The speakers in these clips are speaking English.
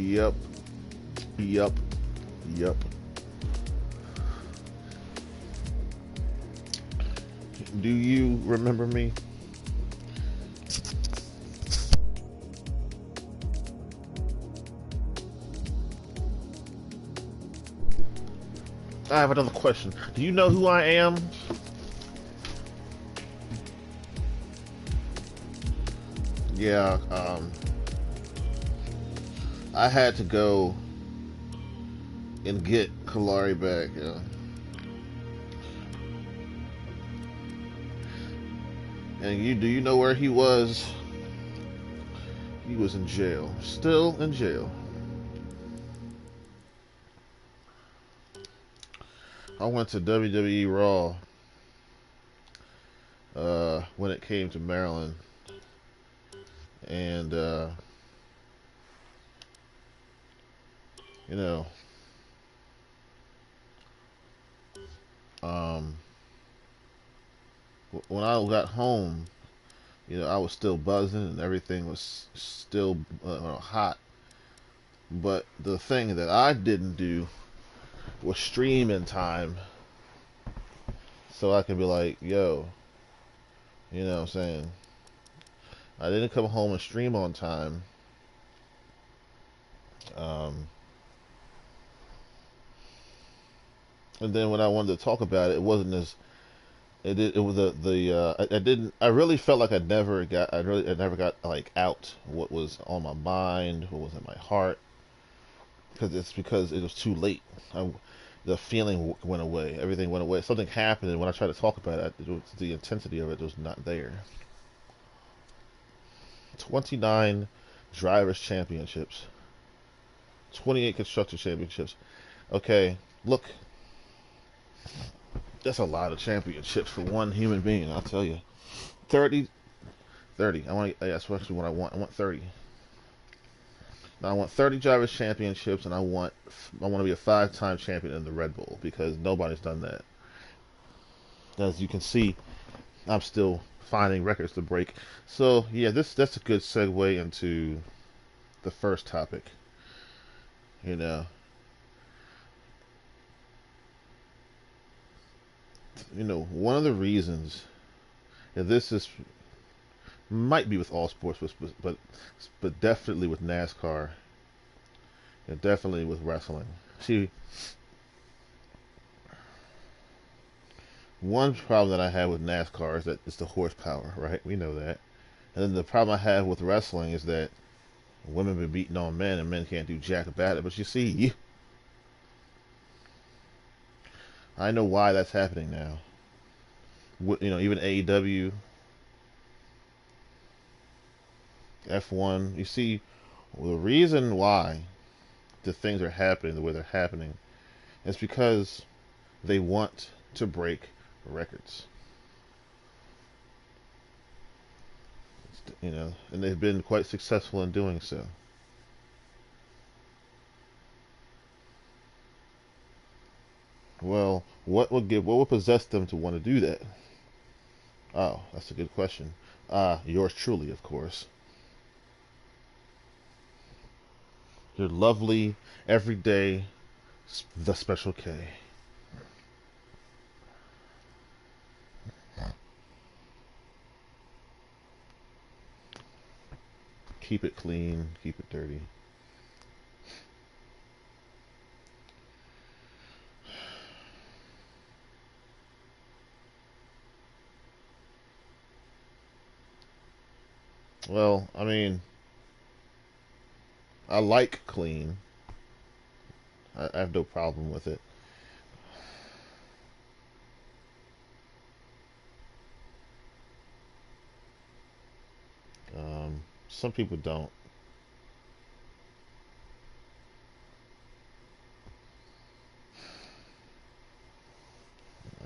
Yep. Yep. Yep. Do you remember me? I have another question. Do you know who I am? Yeah, I had to go and get Khalari back. And do you know where he was? He was in jail. Still in jail. I went to WWE Raw when it came to Maryland. And, you know, um, when I got home, I was still buzzing and everything was still hot. But the thing that I didn't do was stream in time so I could be like, yo, you know what I'm saying? I didn't come home and stream on time. Um, and then when I wanted to talk about it, it wasn't as it was I didn't I really felt like I never got like out what was on my mind, what was in my heart, because it was too late. The feeling went away, everything went away. Something happened, and when I tried to talk about the intensity of it was not there. 29 drivers championships, 28 constructor championships. Okay, look, that's a lot of championships for one human being. I'll tell you, 30, 30. That's actually what I want. I want 30. Now I want 30 drivers championships, and I want to be a 5-time champion in the Red Bull because nobody's done that. As you can see, I'm still finding records to break. So yeah, that's a good segue into the first topic. You know, one of the reasons, and this is might be with all sports, but definitely with NASCAR, and definitely with wrestling. See, one problem that I have with NASCAR is that it's the horsepower, right? We know that. And then the problem I have with wrestling is that women been beating on men, and men can't do jack about it. But you see, I know why that's happening now. Even AEW, F1. You see, the reason why the things are happening the way they're happening is because they want to break records. And they've been quite successful in doing so. Well, what would possess them to want to do that? Oh, that's a good question. Yours truly, of course. Your lovely, everyday, the Special K. Keep it clean, keep it dirty. Well, I mean, I like clean. I have no problem with it. Some people don't.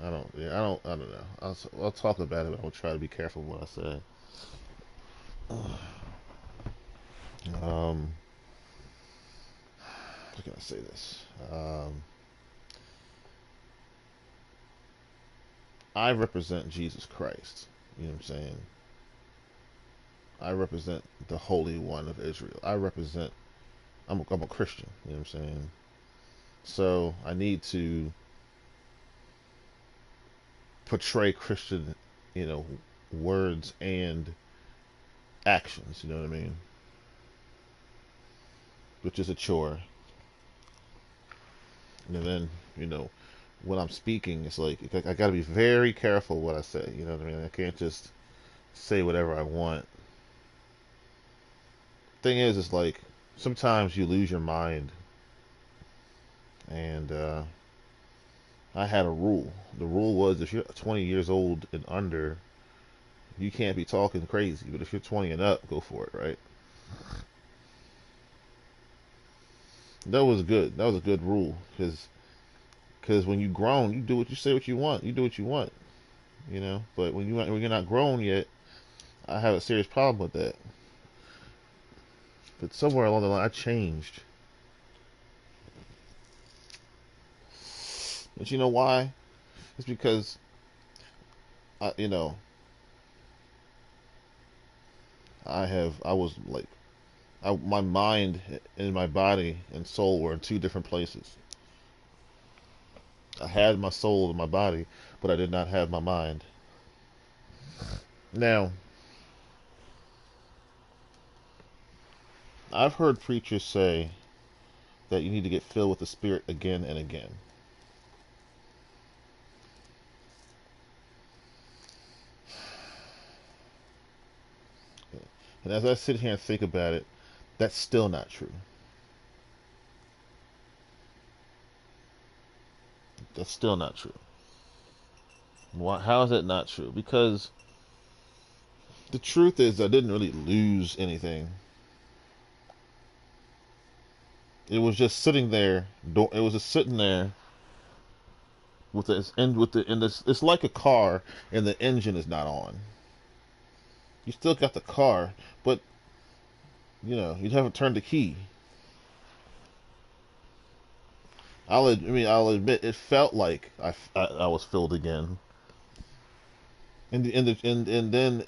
I don't. Yeah, I don't. I don't know. I'll talk about it, but I'll try to be careful what I say. Um, how can I say this? I represent Jesus Christ. You know what I'm saying? I represent the Holy One of Israel. I represent I'm a Christian. You know what I'm saying? So I need to portray Christian, you know, words and actions. You know what I mean? Which is a chore. And then, you know, when I'm speaking, it's like I got to be very careful what I say. You know what I mean? I can't just say whatever I want. Thing is, it's like sometimes you lose your mind, and I had a rule. The rule was if you're 20 years old and under, you can't be talking crazy. But if you're 20 and up, go for it, right? That was good. That was a good rule because when you grown, you do what you say what you want. You do what you want, you know. But when you're not grown yet, I have a serious problem with that. But somewhere along the line, I changed. But you know why? It's because you know, I was like, my mind and my body and soul were in two different places. I had my soul in my body, but I did not have my mind. Now, I've heard preachers say that you need to get filled with the Spirit again and again. And as I sit here and think about it, that's still not true. That's still not true. Why, how is that not true? Because the truth is, I didn't really lose anything. It was just sitting there. It was just sitting there with this end with the and this. It's like a car, and the engine is not on. You still got the car, but you know you haven't turned the key. I'll admit it felt like I was filled again, and then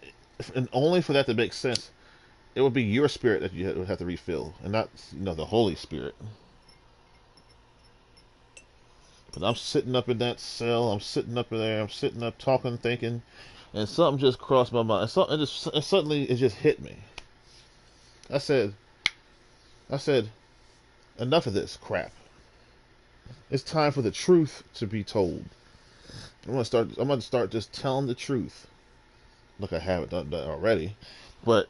and only for that to make sense, it would be your spirit that you would have to refill, and not the Holy Spirit. But I'm sitting up in that cell. I'm sitting up in there. I'm sitting up talking, thinking, and something just crossed my mind. And suddenly it just hit me. I said, I said, enough of this crap. It's time for the truth to be told. I'm gonna start just telling the truth. Look, I haven't done that already, but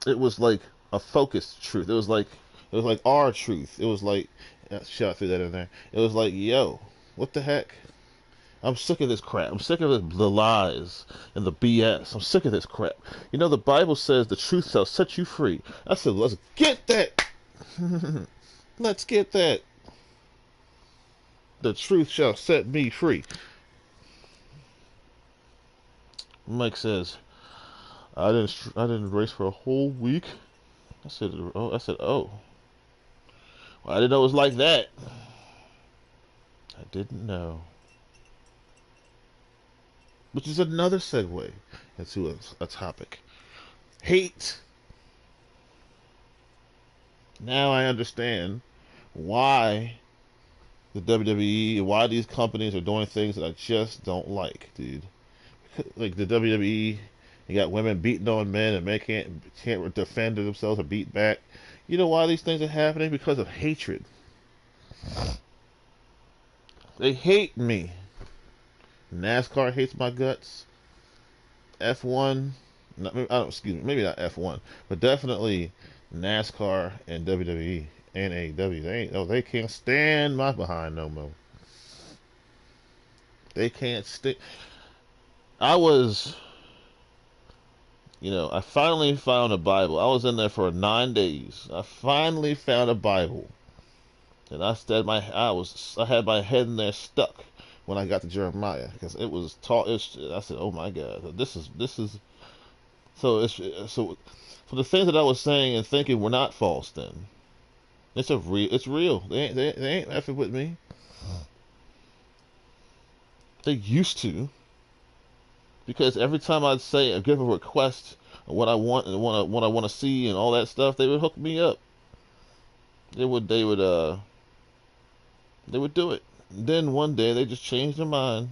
it was like a focused truth. It was like our truth. It was like shit, I threw that in there. It was like, yo, what the heck? I'm sick of this crap. I'm sick of the lies and the BS. I'm sick of this crap. You know, the Bible says the truth shall set you free. I said, let's get that. Let's get that. The truth shall set me free. Mike says, I didn't race for a whole week. I said, oh. Well, I didn't know it was like that. I didn't know. Which is another segue into a topic. Hate. Now I understand why the WWE and why these companies are doing things that I just don't like, dude. Like the WWE, you got women beating on men and men can't defend themselves or beat back. You know why these things are happening? Because of hatred. They hate me. NASCAR hates my guts. F1, excuse me, maybe not F1, but definitely NASCAR and WWE and AEW. They can't stand my behind no more. They can't stick. I was, I finally found a Bible. I was in there for 9 days. I finally found a Bible, and I had my head in there stuck when I got to Jeremiah because it was taught. I said, "Oh my God, this is." So the things that I was saying and thinking were not false then. It's real. They ain't effing with me. They used to, because every time I'd say or give a request of what I want and what I want to see and all that stuff, they would hook me up. They would do it. Then one day they just changed their mind.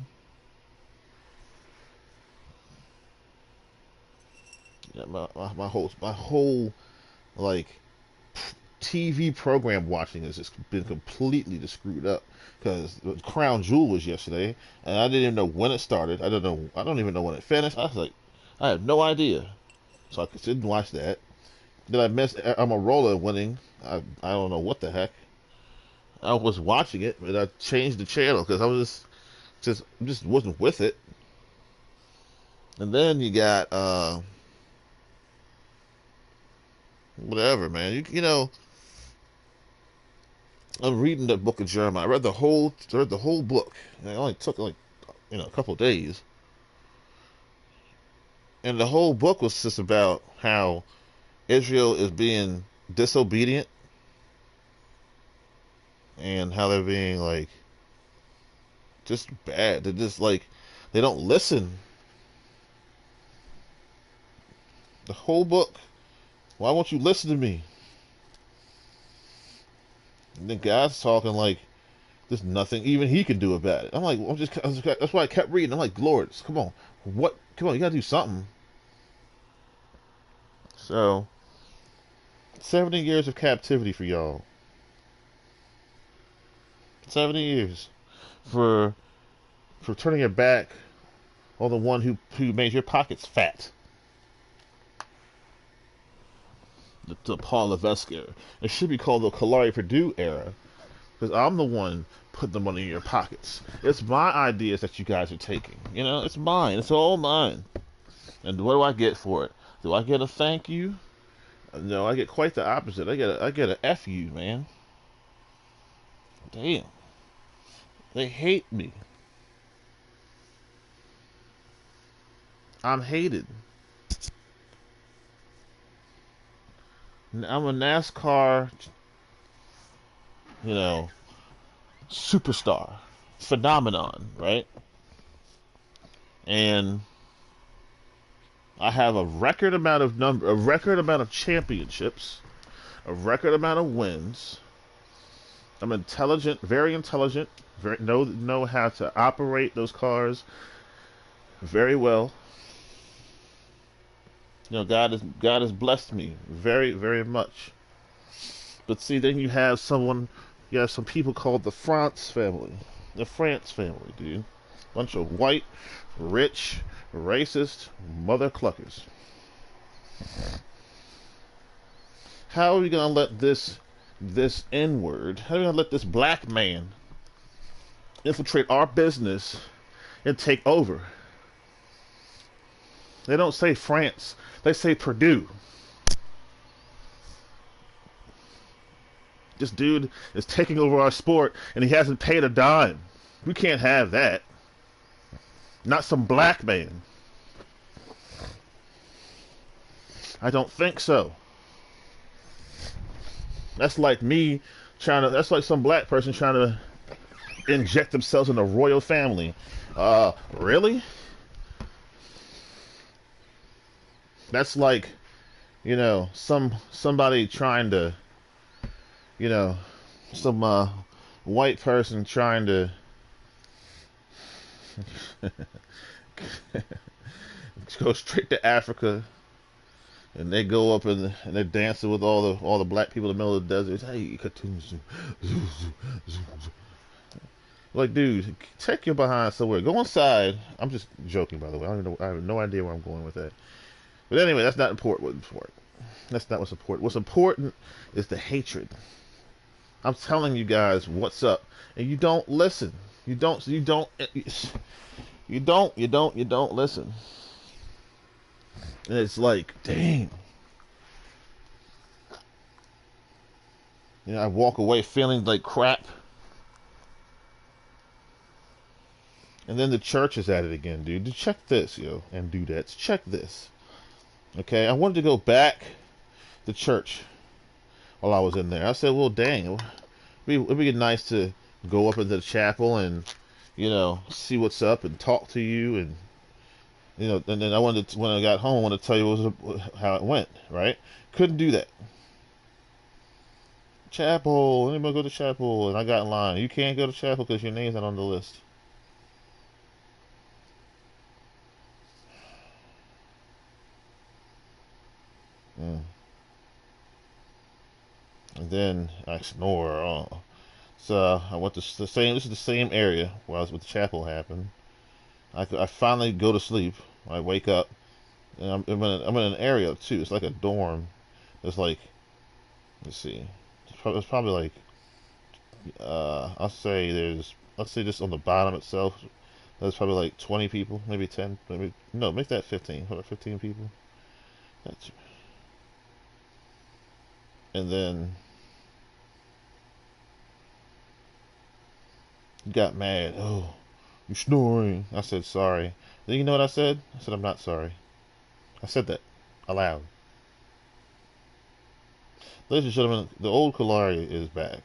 Yeah, my whole like TV program watching has just been completely just screwed up because the Crown Jewel was yesterday, and I didn't even know when it started. I don't know. I don't even know when it finished. I was like, I have no idea. So I didn't watch that. Then I missed Amarola winning. I don't know what the heck. I was watching it, but I changed the channel because I was just wasn't with it. And then you got whatever, man. You know, I'm reading the book of Jeremiah. I read the whole book. And it only took like a couple of days. And the whole book was just about how Israel is being disobedient and how they're being like just bad. They're just like they don't listen. The whole book. Why won't you listen to me? And then God's talking like there's nothing even He can do about it. I'm like, that's why I kept reading. I'm like, Lord, come on, what? Come on, you gotta do something. So, 70 years of captivity for y'all. 70 years for turning your back on the one who made your pockets fat. The Paul Levesque era. It should be called the Khalari Purdue era because I'm the one putting the money in your pockets. It's my ideas that you guys are taking. It's mine. It's all mine. And what do I get for it? Do I get a thank you? No, I get quite the opposite. I get a F you, man. Damn. They hate me. I'm hated. I'm a NASCAR, you know, superstar, phenomenon, right? And I have a record amount of championships, a record amount of wins. I'm intelligent, very intelligent, know how to operate those cars very well. God has blessed me very, very much. But see, then you have some people called the France family. The France family, dude. Bunch of white, rich, racist mother cluckers. How are we gonna let this N-word, how are we gonna let this black man infiltrate our business and take over? They don't say France, they say Purdue. This dude is taking over our sport and he hasn't paid a dime. We can't have that. Not some black man. I don't think so. That's like that's like some black person trying to inject themselves in the royal family. Really? That's like, somebody trying to, you know, some white person trying to go straight to Africa, and they go up and they're dancing with all the black people in the middle of the desert. Hey, cartoons, like, dude, take your behind somewhere. Go inside. I'm just joking, by the way. I have no idea where I'm going with that. But anyway, that's not important. That's not what's important. What's important is the hatred. I'm telling you guys what's up, and you don't listen. You don't listen. And it's like, dang. I walk away feeling like crap. And then the church is at it again, dude. Check this, and dudettes. Check this. Okay, I wanted to go back to church while I was in there. I said, well, dang, it'd be nice to go up into the chapel and, see what's up and talk to you. And, and then when I got home, I wanted to tell you how it went, right? Couldn't do that. chapel. Anybody go to chapel? And I got in line. You can't go to chapel because your name's not on the list. Mm. And then I snore. Oh. So I went to the same. This is the same area where I was with the chapel happened. I finally go to sleep. I wake up, and I'm in an area too. It's like a dorm. It's like, let's see, it's probably like let's say just on the bottom itself. There's probably like 20 people, maybe 10, maybe no, make that 15. What, 15 people? That's and then got mad. Oh, you're snoring. I said sorry. Then you know what I said? I said I'm not sorry. I said that aloud. Ladies and gentlemen, the old Khalari is back.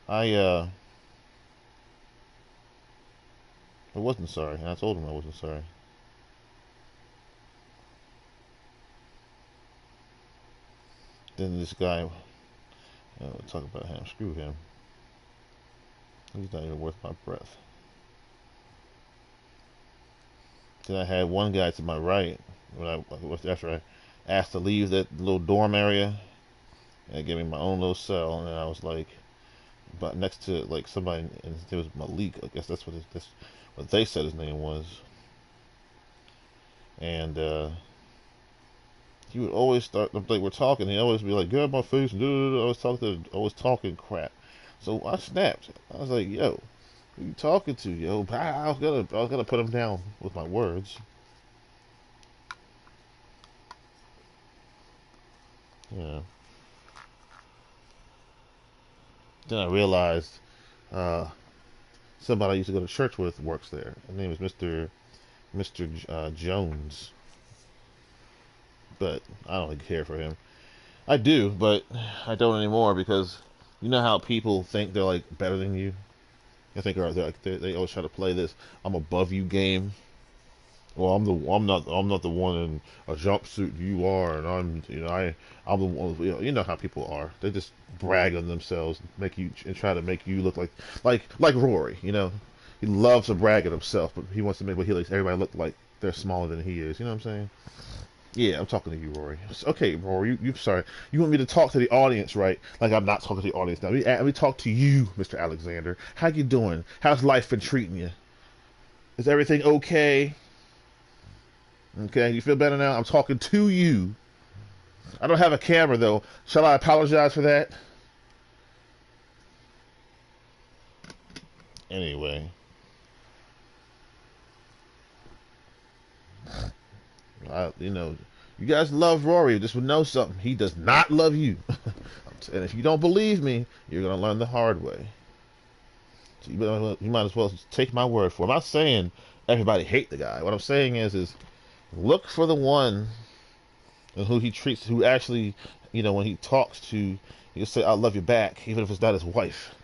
I I wasn't sorry, and I told him I wasn't sorry. Then this guy, we'll talk about him. Screw him. He's not even worth my breath. Then I had one guy to my right after I asked to leave that little dorm area, and they gave me my own little cell, and then I was like, but next to like somebody, and it was Malik. I guess that's what they said his name was, and he would always start like we're talking. He'd always be like, "Get out my face," and always talking crap. So I snapped. I was like, "Yo, who you talking to, yo?" I was gonna put him down with my words. Yeah. Then I realized uh, somebody I used to go to church with works there. His name is Mister Jones, but I don't really care for him. I do, but I don't anymore because you know how people think they're like better than you. I think they always try to play this "I'm above you" game. Well, I'm not the one in a jumpsuit. You are, and I'm the one. You know how people are. They just brag on themselves, make you and try to make you look like Rory. You know, he loves to brag at himself, but he wants to make what he likes everybody look like they're smaller than he is. You know what I'm saying? Yeah, I'm talking to you, Rory. Okay, Rory, you sorry. You want me to talk to the audience, right? Like I'm not talking to the audience now. Let me talk to you, Mr. Alexander. How you doing? How's life been treating you? Is everything okay? Okay, you feel better now? I'm talking to you. I don't have a camera though. Shall I apologize for that? Anyway, you guys love Rory. Just would know something. He does not love you. And if you don't believe me, you're gonna learn the hard way. So you might as well take my word for it. I'm not saying everybody hate the guy. What I'm saying is look for the one who he treats, who actually, when he talks to, he'll say, "I love you" back, even if it's not his wife.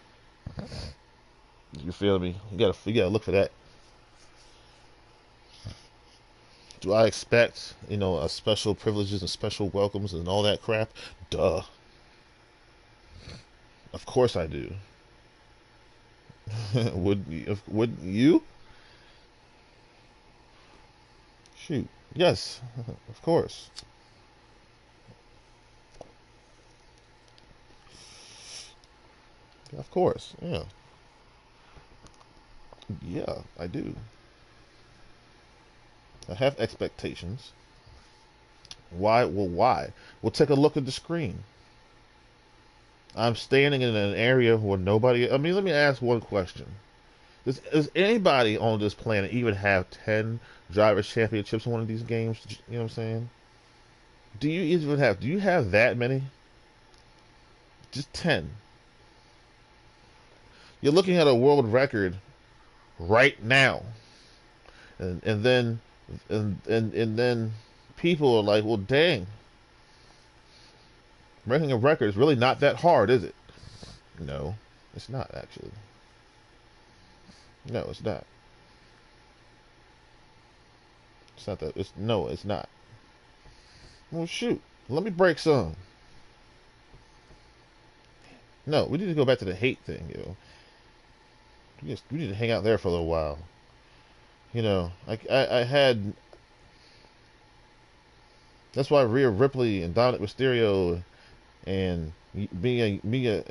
You feel me? You gotta look for that. Do I expect, a special privileges and special welcomes and all that crap? Duh. Of course I do. Wouldn't you? Shoot. Yes. Of course. Of course. Yeah. Yeah, I do. I have expectations. Why? Well, why? Well, take a look at the screen. I'm standing in an area where nobody. I mean, let me ask one question. Does anybody on this planet even have 10 drivers' championships in one of these games? You know what I'm saying? Do you have that many? Just 10. You're looking at a world record right now. And then and then people are like, well, dang, breaking a record is really not that hard, is it? No, it's not actually. No, it's not. It's not that. It's no, it's not. Well, shoot. Let me break some. No, we need to go back to the hate thing, We need to hang out there for a little while. I had. That's why Rhea Ripley and Dominic Mysterio and Mia Yim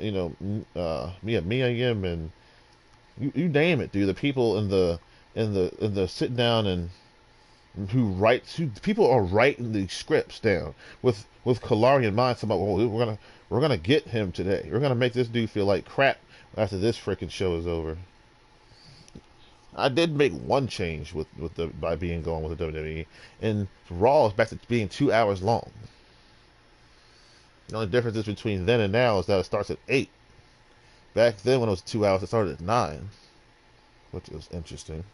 and you name it, dude. The people in the sitting down and who people are writing the scripts down with Khalari in mind. About, well, we're gonna get him today. We're gonna make this dude feel like crap after this freaking show is over. I did make one change with the by being gone with the WWE, and Raw is back to being 2 hours long. The only difference is between then and now is that it starts at 8. Back then, when it was 2 hours, it started at 9, which is interesting.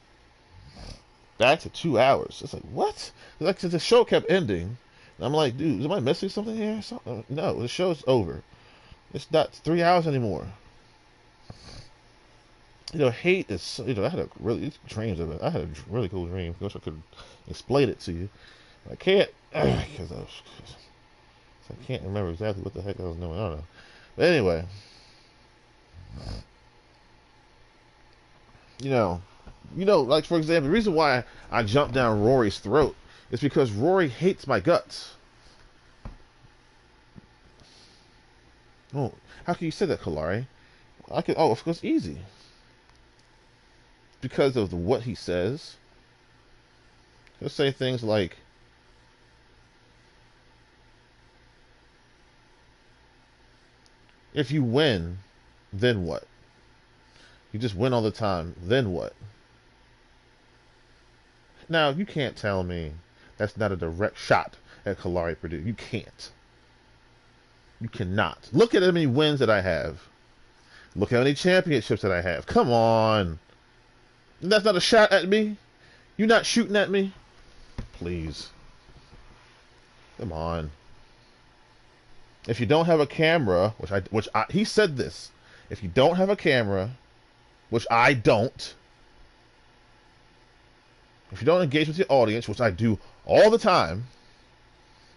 Back to 2 hours. It's like, what? Like, the show kept ending. And I'm like, dude, am I missing something here? No, the show's over. It's not 3 hours anymore. Hate is. I had a really dreams of it. I had a really cool dream. I wish I could explain it to you. I can't because I can't remember exactly what the heck I was doing. I don't know. But anyway, like, for example, the reason why I jumped down Rory's throat is because Rory hates my guts. Oh, how can you say that, Khalari? I could. Oh, of course, easy. Because of what he says. He'll say things like, if you win, then what? You just win all the time, then what? Now, you can't tell me that's not a direct shot at Khalari Purdue. You can't. You cannot. Look at how many wins that I have. Look how many championships that I have. Come on. That's not a shot at me? You're not shooting at me? Please. Come on. If you don't have a camera, he said this. If you don't have a camera, which I don't, if you don't engage with your audience, which I do all the time,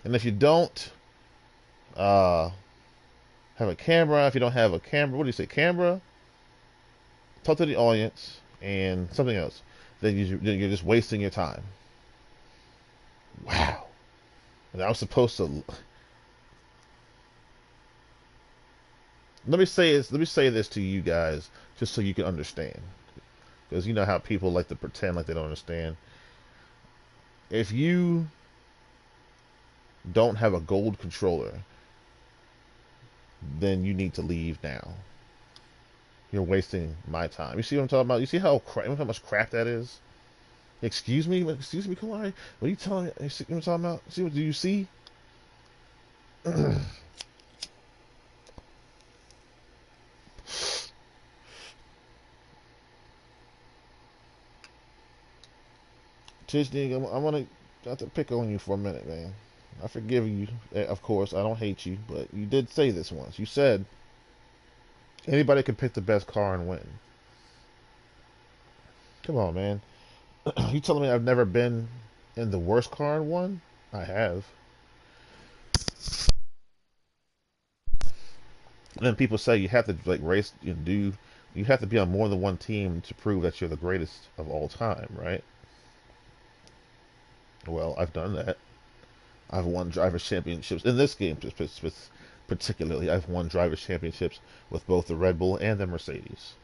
and if you don't have a camera, if you don't have a camera, what do you say, camera? Talk to the audience and something else. Then you're just wasting your time. Wow. And I was supposed to. Let me say this to you guys, just so you can understand, because you know how people like to pretend like they don't understand. If you don't have a gold controller, then you need to leave now. You're wasting my time. You see what I'm talking about? You see how much crap that is? Excuse me, Khalari? What are you telling me? You see what I'm talking about? Do you see? Disney, I want to have to pick on you for a minute, man. I forgive you, of course. I don't hate you, but you did say this once. You said anybody can pick the best car and win. Come on, man. You telling me I've never been in the worst car and won? I have. And then people say you have to like race you have to be on more than one team to prove that you're the greatest of all time, right? Well, I've done that. I've won drivers' championships in this game, particularly. I've won drivers' championships with both the Red Bull and the Mercedes,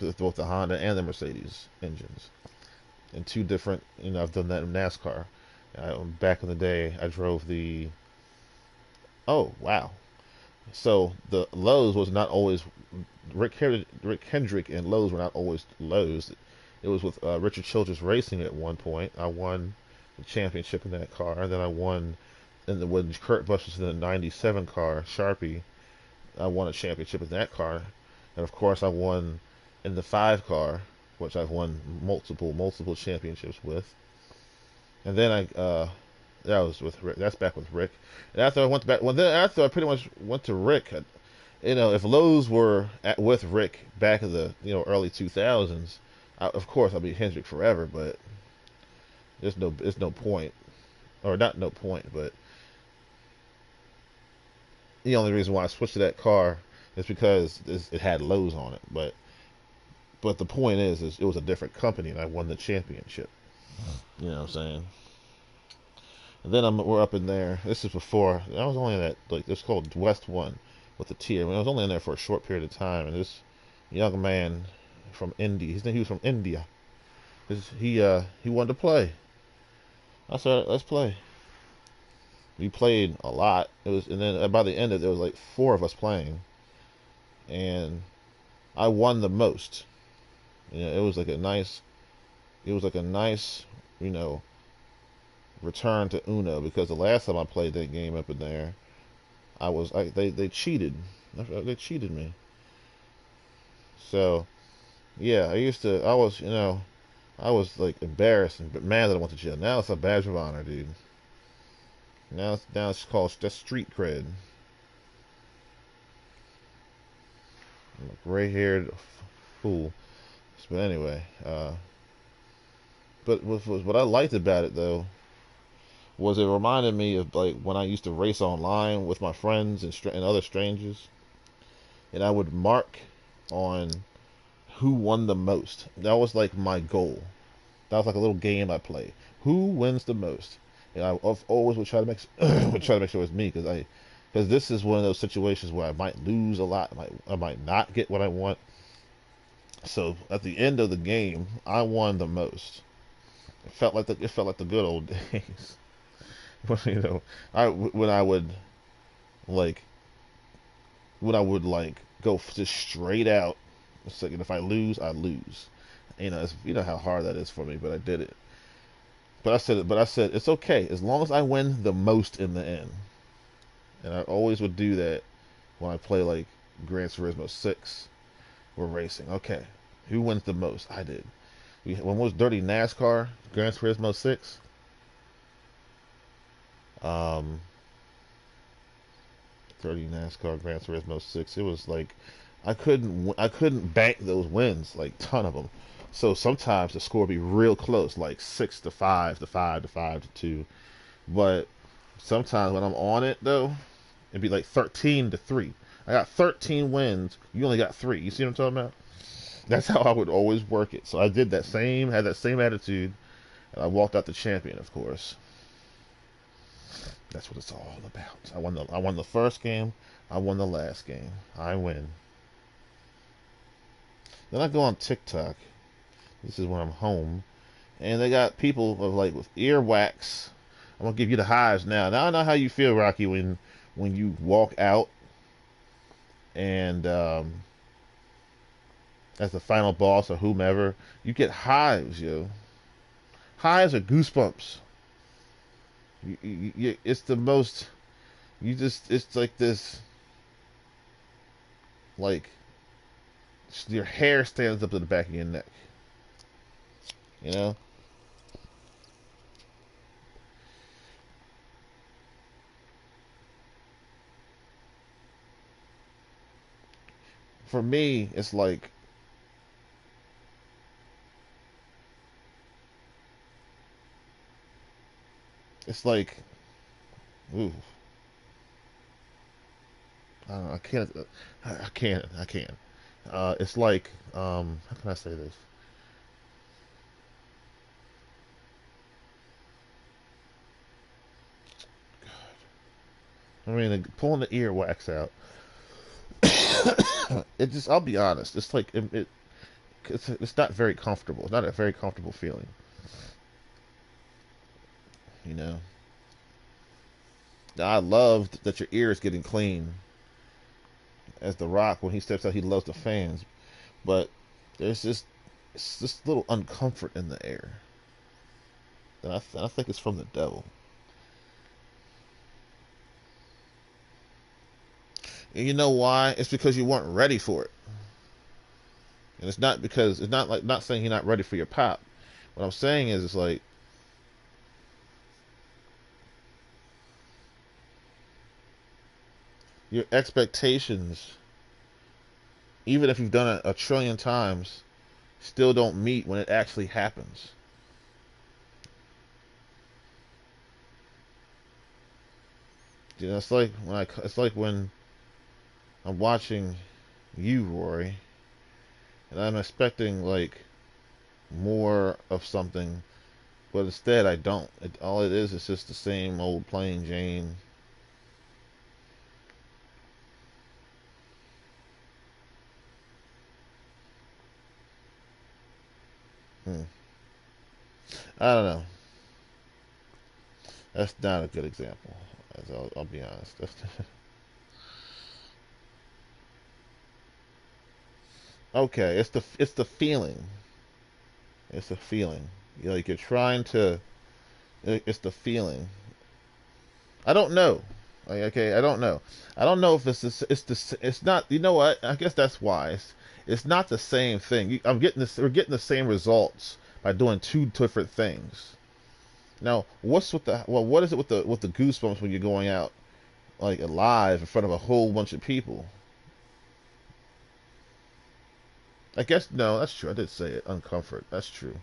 with both the Honda and the Mercedes engines, in two different. I've done that in NASCAR. Back in the day, I drove the. Oh wow! So the Lowe's was not always Rick Hendrick and Lowe's were not always Lowe's. It was with Richard Childress Racing at one point. I won the championship in that car. And then I won when Kurt Busch was in the '97 car, Sharpie. I won a championship in that car, and of course I won in the 5 car, which I've won multiple championships with. And then that was with Rick. That's back with Rick. And after I went back, after I pretty much went to Rick, if Lowe's were with Rick back in the early 2000s. Of course, I'll be Hendrick forever, but there's no point, or not no point, but The only reason why I switched to that car is because it had Lowe's on it. But the point is it was a different company, and I won the championship. You know what I'm saying? And then we're up in there. This is before I was only in that, like, it's called West One with the tier. I mean, I was only in there for a short period of time, and this young man from India, he was from India. He wanted to play. I said, let's play. We played a lot. And then by the end of it, there was like four of us playing, and I won the most. You know, it was like a nice, you know, return to Uno, because the last time I played that game up in there, they cheated. They cheated me. So yeah, I was like embarrassed and mad that I went to jail. Now it's a badge of honor, dude. Now it's called just street cred. I'm a gray-haired fool. But anyway, but what I liked about it though was it reminded me of like when I used to race online with my friends and other strangers, and I would mark on who won the most. That was like my goal. That was like a little game I played. Who wins the most? And I always would try to make would try to make sure it was me, because this is one of those situations where I might lose a lot. I might not get what I want. So at the end of the game, I won the most. It felt like the good old days. But, you know, when I would like go just straight out. It's like, if I lose, I lose. You know how hard that is for me, but I did it. But I said it's okay as long as I win the most in the end. And I always would do that when I play like Gran Turismo 6. We're racing. Okay, who wins the most? I did. When was Dirty NASCAR Gran Turismo 6? Um, Dirty NASCAR Gran Turismo 6. It was like I couldn't bank those wins, like ton of them. So sometimes the score would be real close, like 6-5 to 5-2. But sometimes when I'm on it though, it'd be like 13-3. I got 13 wins. You only got 3. You see what I'm talking about? That's how I would always work it. So I had that same attitude, and I walked out the champion, of course. That's what it's all about. I won the first game. I won the last game. I win. Then I go on TikTok. This is when I'm home, and they got people with earwax. I'm gonna give you the highs now. Now I know how you feel, Rocky, when you walk out and as the final boss or whomever, you get hives, yo. Hives are goosebumps. It's the most. It's like this, like your hair stands up to the back of your neck. You know. For me, it's like, ooh, I don't know, I can't, I can't. It's like, how can I say this? I mean, pulling the earwax out. It just, I'll be honest, it's like it's not very comfortable. It's not a very comfortable feeling, you know. Now, I loved that your ear is getting clean. As The Rock, when he steps out, he loves the fans, but there's this little uncomfort in the air, and I think it's from the devil. And you know why? It's because you weren't ready for it. And it's not like, not saying you're not ready for your pop. What I'm saying is, it's like your expectations, even if you've done it a trillion times, still don't meet when it actually happens. You know, it's like when I'm watching you, Rory, and I'm expecting like more of something, but instead I don't. All it is just the same old plain Jane. Hmm. I don't know. That's not a good example. I'll be honest. Okay, it's the feeling. It's the feeling. Like you're trying to. It's the feeling. I don't know. Like, okay, I don't know. I don't know if it's not. You know what? I guess that's why it's not the same thing. I'm getting this. We're getting the same results by doing two different things. Now, what is it with the goosebumps when you're going out like live in front of a whole bunch of people? I guess no, that's true. I did say it. Uncomfort. That's true.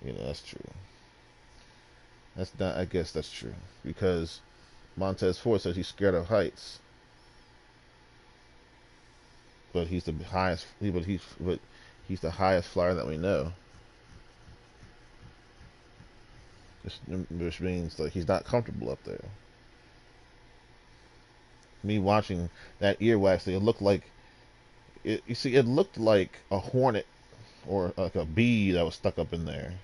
You know, that's true. That's not. I guess that's true because Montez Ford says he's scared of heights, but he's the highest. But he's the highest flyer that we know, which means like he's not comfortable up there. Me watching that earwax, it looked like it. You see, it looked like a hornet or like a bee that was stuck up in there.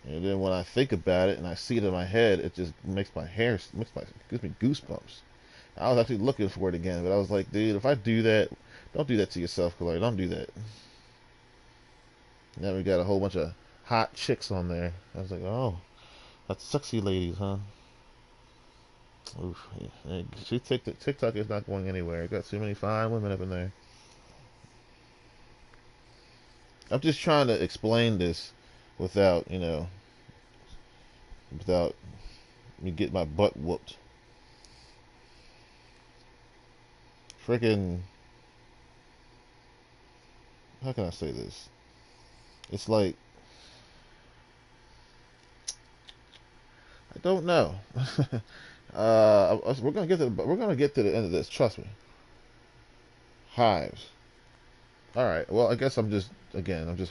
And then when I think about it and I see it in my head, it just gives me goosebumps. I was actually looking for it again, but I was like, dude, if I do that, don't do that to yourself, Khalari. Don't do that. Now we got a whole bunch of hot chicks on there. I was like, oh, that's sexy ladies, huh? Oof. Yeah. TikTok is not going anywhere. Got too many fine women up in there. I'm just trying to explain this without, without me getting my butt whooped. Freaking, how can I say this? It's like I don't know. We're gonna get to the end of this. Trust me. Hives. All right. Well, I guess I'm just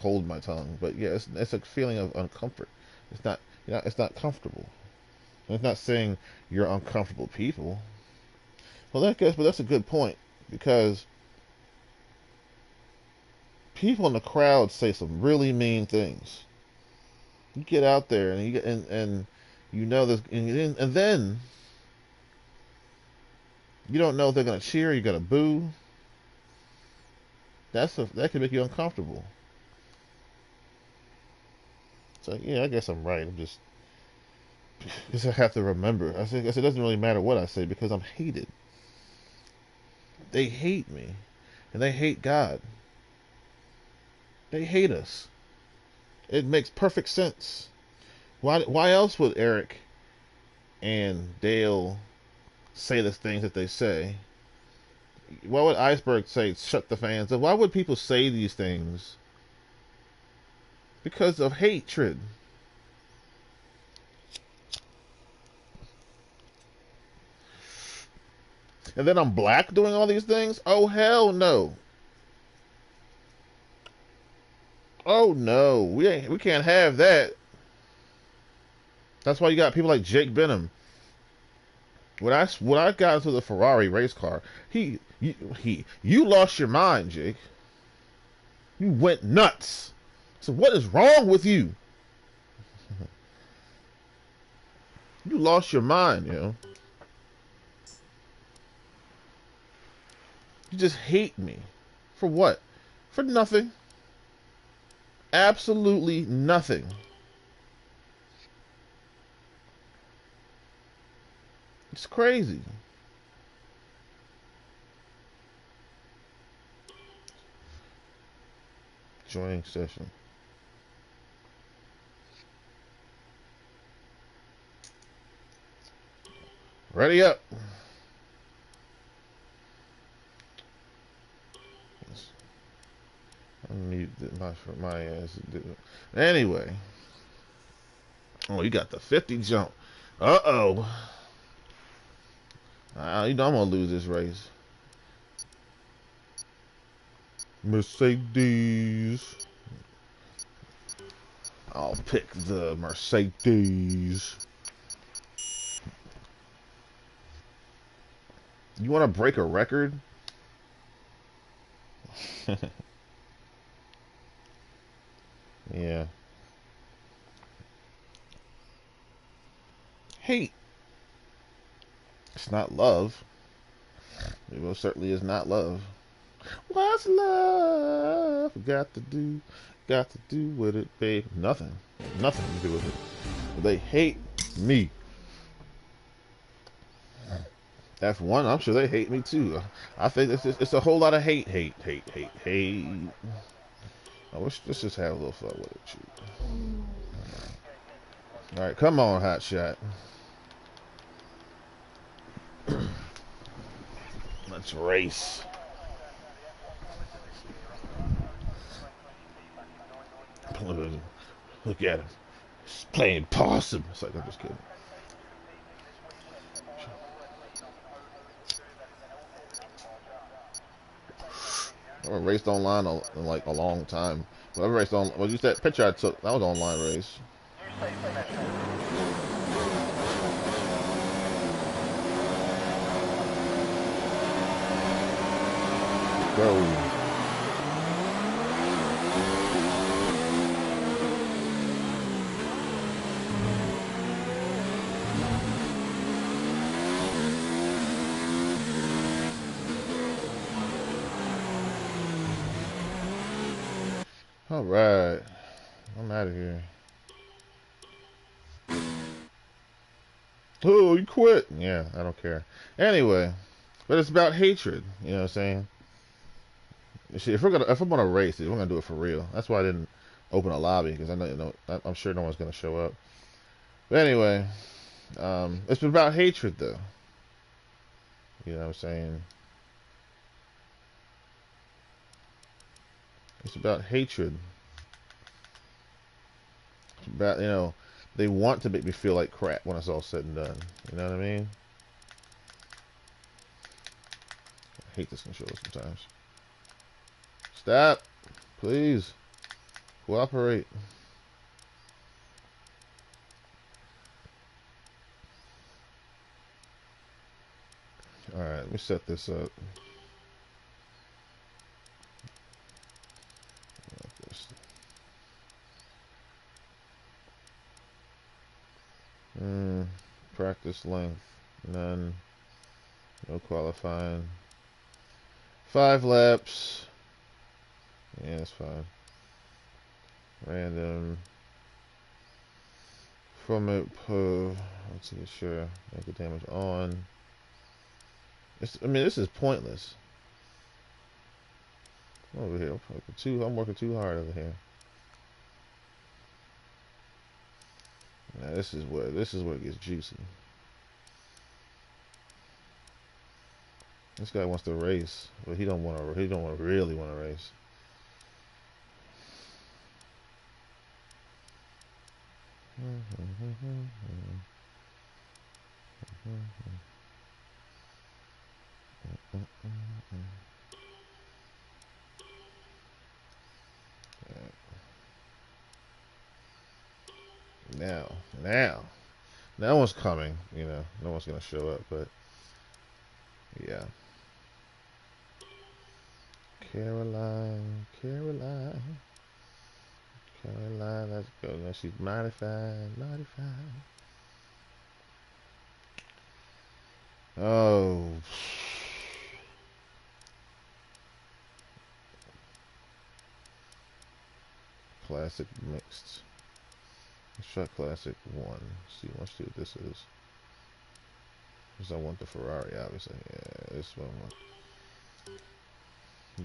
holding my tongue. But yeah, it's a feeling of uncomfort. It's not it's not comfortable. And it's not saying you're uncomfortable people. Well, but that's a good point because people in the crowd say some really mean things. You get out there and you get and you know this, and then you don't know if they're gonna cheer, you're gonna boo. That can make you uncomfortable. So yeah, I guess I'm right. I'm just because I have to remember. Guess it doesn't really matter what I say because I'm hated. They hate me, and they hate God. They hate us. It makes perfect sense. Why else would Eric and Dale say the things that they say? Why would Iceberg say shut the fans up? Why would people say these things? Because of hatred. And then I'm black doing all these things? Oh hell no. Oh no. We can't have that. That's why you got people like Jake Benham. When I got into the Ferrari race car, you lost your mind, Jake. You went nuts. So what is wrong with you? You lost your mind, You just hate me. For what? For nothing. Absolutely nothing. It's crazy. Joining session. Ready up. I need my ass. Anyway. Oh, you got the 50 jump. Uh-oh. You know I'm gonna lose this race. Mercedes. I'll pick the Mercedes. You want to break a record? Yeah. Hate. It's not love. It most certainly is not love. What's love got to do with it, babe? Nothing. Nothing to do with it. They hate me. F1, I'm sure they hate me too. I think it's a whole lot of hate. I wish let's just have a little fun with it. All right, come on, hot shot. Let's race. Look at him. He's playing possum. It's like, I'm just kidding. I haven't raced online in like a long time. Well, I raced on. Well, you said picture I took. That was an online race. Go. All right, I'm out of here. Oh, you quit? Yeah, I don't care. Anyway, but it's about hatred. You know what I'm saying? See, if I'm gonna race, we're gonna do it for real. That's why I didn't open a lobby because I know, I'm sure no one's gonna show up. But anyway, it's about hatred though. You know what I'm saying? It's about hatred. It's about, they want to make me feel like crap when it's all said and done. You know what I mean? I hate this controller sometimes. Stop, please. Cooperate. Alright, let me set this up. Practice length. None. No qualifying. 5 laps. Yeah, that's fine. Random. From it, let's see, sure. Make the damage on. I mean, this is pointless. Over here, I'm working too hard over here. Now this is where it gets juicy. This guy wants to race, but he don't really want to race. Now one's coming. No one's gonna show up, but yeah. Caroline, let's go. Now she's modified. Oh. Classic mixed. Let's try classic 1. Let's see what this is. Because I want the Ferrari, obviously. Yeah, this one.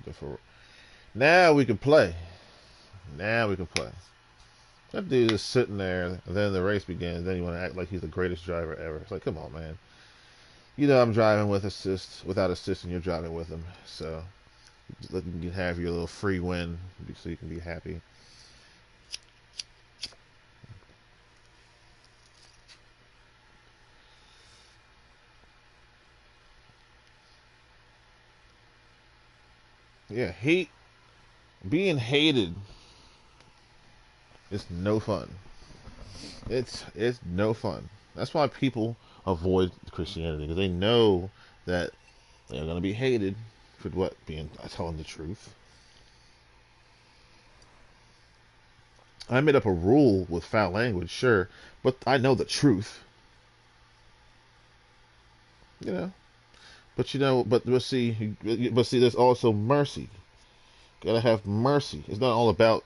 The Ferrari. Now we can play. That dude is sitting there, and then the race begins. Then you want to act like he's the greatest driver ever. It's like, come on, man. I'm driving with assist, without assist, and you're driving with him. So let you have your little free win, so you can be happy. Yeah, being hated is no fun. It's no fun. That's why people avoid Christianity because they know that they're gonna be hated for what being telling the truth. I made up a rule with foul language, sure, but I know the truth. You know, but see, there's also mercy. You gotta have mercy. It's not all about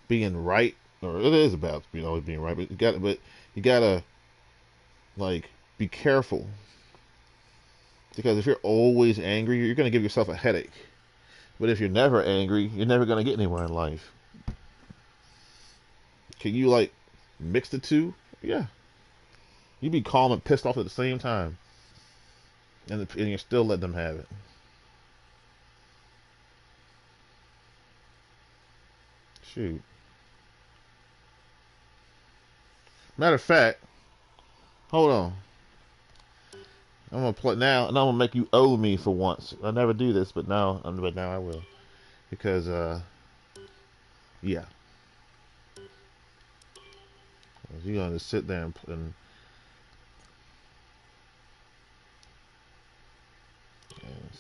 being right, or it is about always being right, but you gotta like be careful because if you're always angry, you're gonna give yourself a headache. But if you're never angry, you're never gonna get anywhere in life. Can you like mix the two? Yeah, you be calm and pissed off at the same time, and you still let them have it. Shoot. Matter of fact, hold on. I'm gonna play now, and I'm gonna make you owe me for once. I never do this, but now I will because yeah, you're gonna just sit there and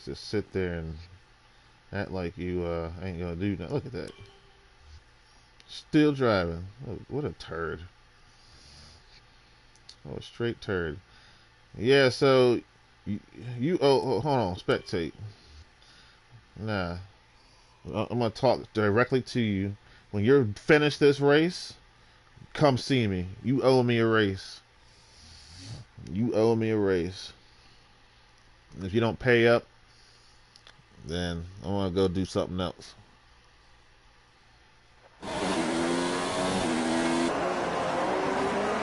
just sit there and act like you ain't gonna do nothing. Look at that, still driving. Oh, what a turd! Oh, a straight turd. Yeah, so hold on, spectate. Nah, I'm gonna talk directly to you. When you're finished this race, come see me. You owe me a race. You owe me a race. And if you don't pay up, then I want to go do something else.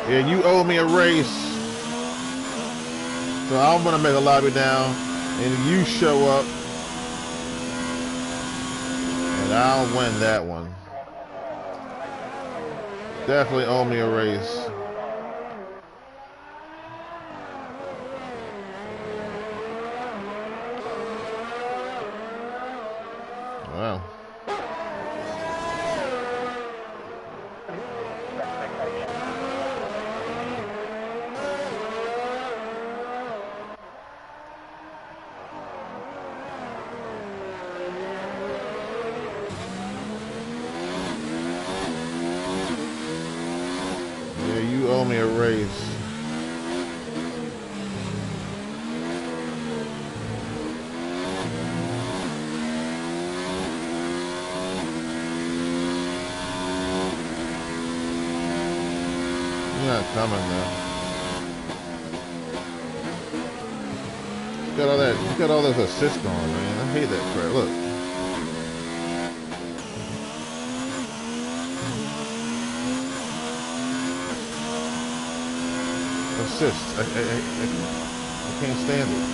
Yeah, you owe me a race. So I'm gonna make a lobby down, and you show up, and I'll win that one. Definitely owe me a race. Wow. Yeah, you owe me a race. You're not coming now. You got all this assist going, man. I hate that crap. Look. Assist. I can't stand it.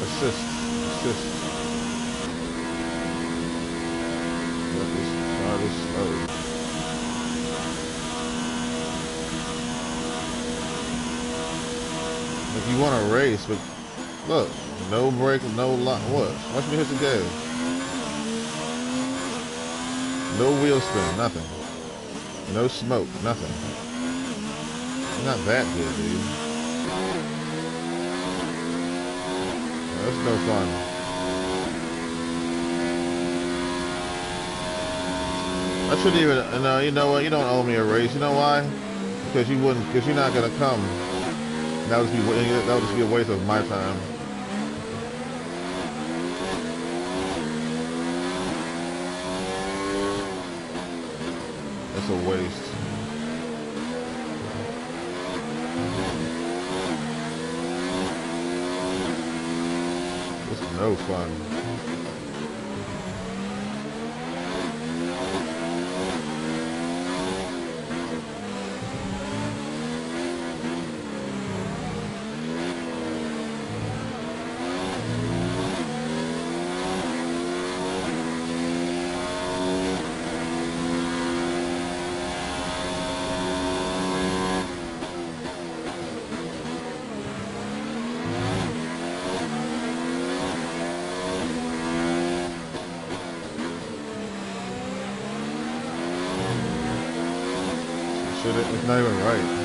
Assist. Assist. Let this car is slow. If you want to race, but look, no brake, no lock. What? Watch me hit the gas. No wheel spin, nothing. No smoke, nothing. You're not that good, dude. That's no fun. I shouldn't even. No, you know what? You don't owe me a race. You know why? Because you wouldn't. Because you're not gonna come. That would just be a waste of my time. It's a waste. It's no fun. shit, it's not even right.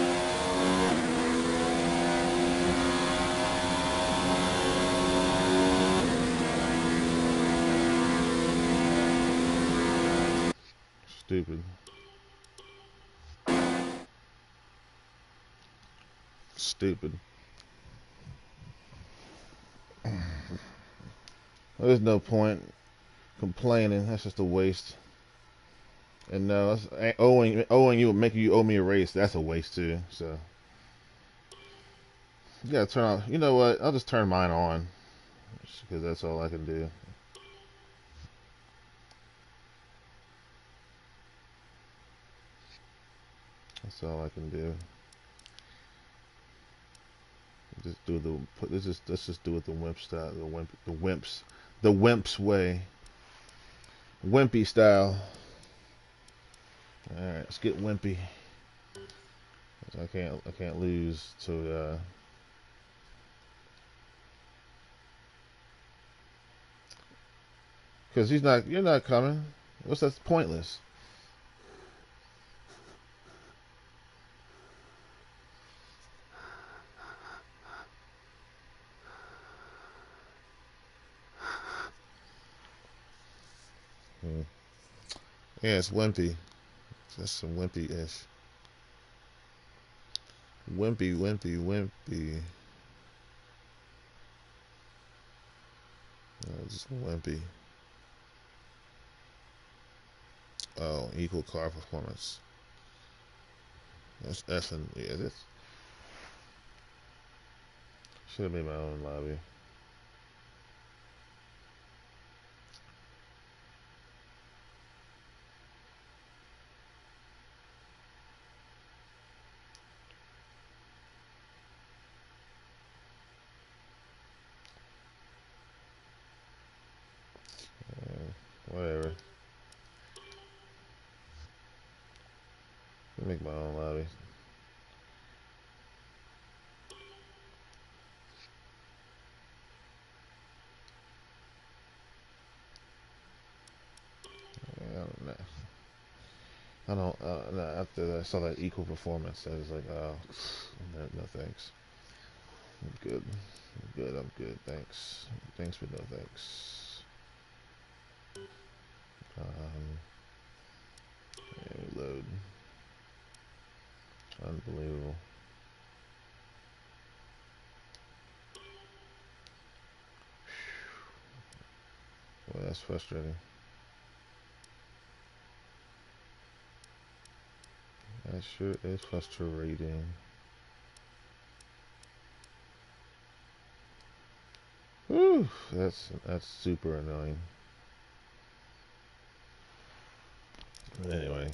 Stupid. Stupid. There's no point complaining. That's just a waste. And no, owing you, making you owe me a race. That's a waste too. So you gotta turn on. You know what? I'll just turn mine on because that's all I can do. That's all I can do. Just do the. Let's just do it the wimp style. The wimps way. Wimpy style. All right, let's get wimpy. I can't lose to. Because you're not coming. That's pointless. Hmm. Yeah, it's wimpy. That's some wimpy-ish. Wimpy, wimpy, wimpy. Just wimpy. Oh, equal car performance. That's effing. Yeah, this should have made my own lobby. Whatever. I'll make my own lobby. I don't know. I don't. No, after I saw that equal performance, I was like, oh, no thanks. I'm good. I'm good. Thanks. Thanks, but no thanks. Load. Unbelievable. Well, that's frustrating. That sure is frustrating. Whew, that's super annoying. Anyway.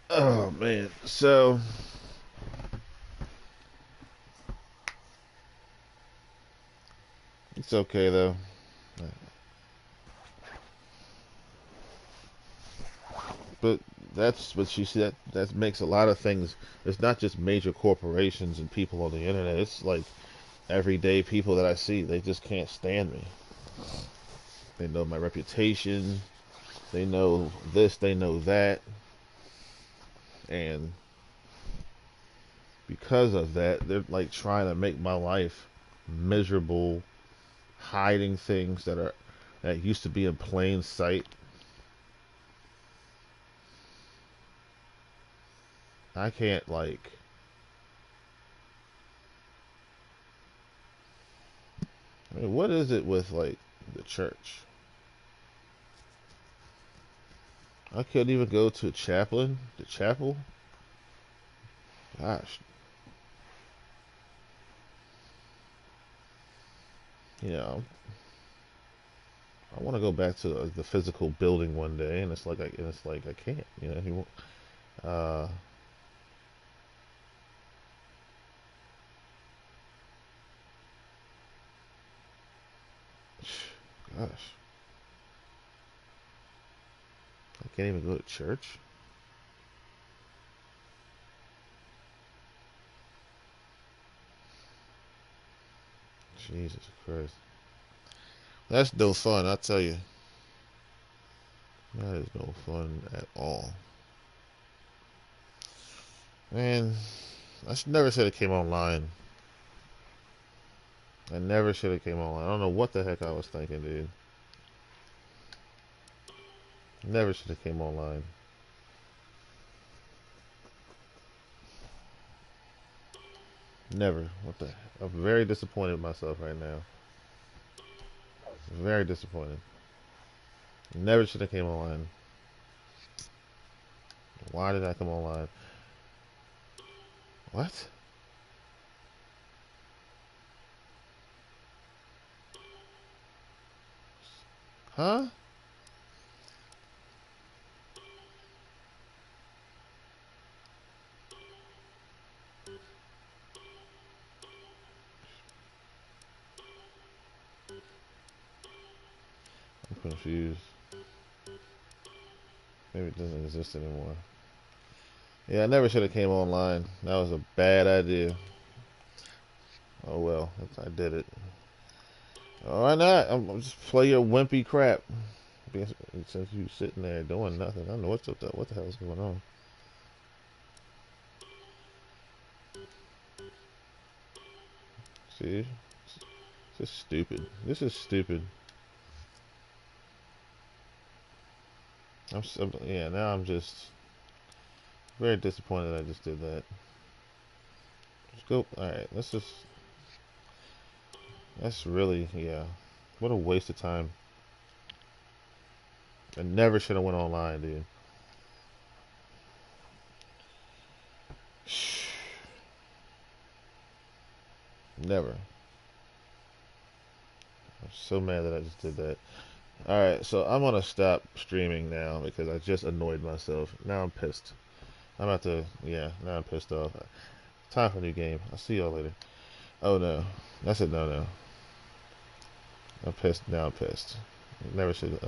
Oh man. So it's okay though. But she said that makes a lot of things. It's not just major corporations and people on the internet. It's like everyday people that I see. They just can't stand me. They know my reputation. They know this. They know that. And because of that, they're like trying to make my life miserable, hiding things that used to be in plain sight. I can't like. I mean, what is it with like the church? I couldn't even go to the chapel. Gosh, you know, I want to go back to the physical building one day, and it's like I can't. You know, gosh, I can't even go to church. Jesus Christ, that's no fun. I tell you, that is no fun at all. Man, never should have came online. I never should have came online. I don't know what the heck I was thinking, dude. Never should have came online. Never. What the? I'm very disappointed in myself right now. Very disappointed. Never should have came online. Why did I come online? What? Huh? I'm confused. Maybe it doesn't exist anymore. Yeah, I never should have came online. That was a bad idea. Oh well, I did it. Why not? I'm just play your wimpy crap. Since you sitting there doing nothing, I don't know what the hell is going on. See, this is stupid. This is stupid. Yeah. Now I'm just very disappointed I just did that. Let's go. All right. Let's just. That's really, yeah. What a waste of time. I never should have went online, dude. Never. I'm so mad that I just did that. Alright, so I'm gonna stop streaming now because I just annoyed myself. Now I'm pissed. I'm about to, yeah, now I'm pissed off. Time for a new game. I'll see y'all later. Oh no. I said no. I'm pissed. Now I'm pissed. Never should.